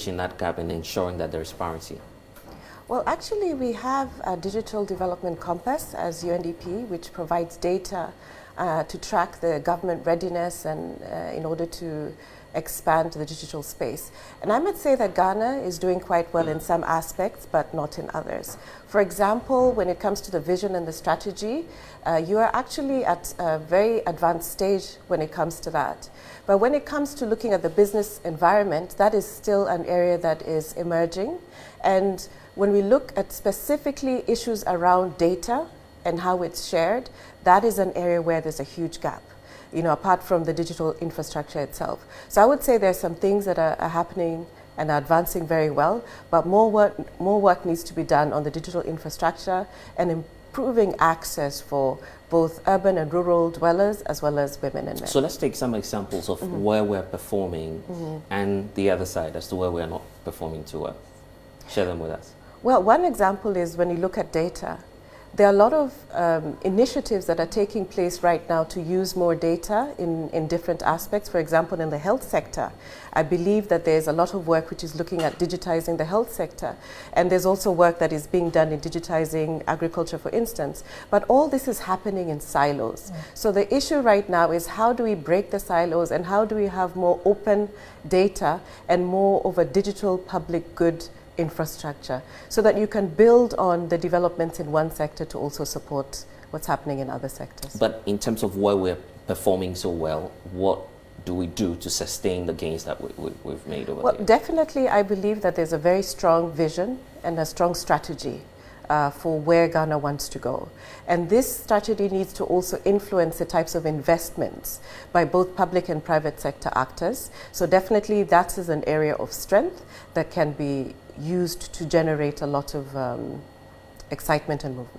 bridging that gap and ensuring that there is parity? Well, actually, we have a Digital Development Compass as UNDP, which provides data to track the government readiness and in order to expand the digital space. And I might say that Ghana is doing quite well in some aspects, but not in others. For example, when it comes to the vision and the strategy, you are actually at a very advanced stage when it comes to that. But when it comes to looking at the business environment, that is still an area that is emerging. And when we look at specifically issues around data and how it's shared, that is an area where there's a huge gap, you know, apart from the digital infrastructure itself. So I would say there's some things that are happening and are advancing very well, but more work needs to be done on the digital infrastructure and improving access for both urban and rural dwellers as well as women and men. So let's take some examples of where we're performing and the other side as to where we're not performing too well. Share them with us. Well, one example is when you look at data. There are a lot of initiatives that are taking place right now to use more data in different aspects. For example, in the health sector, I believe that there's a lot of work which is looking at digitizing the health sector. And there's also work that is being done in digitizing agriculture, for instance. But all this is happening in silos. So the issue right now is how do we break the silos and how do we have more open data and more of a digital public good infrastructure so that you can build on the developments in one sector to also support what's happening in other sectors. But in terms of where we're performing so well, what do we do to sustain the gains that we've made over there? Well, definitely I believe that there's a very strong vision and a strong strategy for where Ghana wants to go. And this strategy needs to also influence the types of investments by both public and private sector actors. So definitely that is an area of strength that can be used to generate a lot of excitement and movement.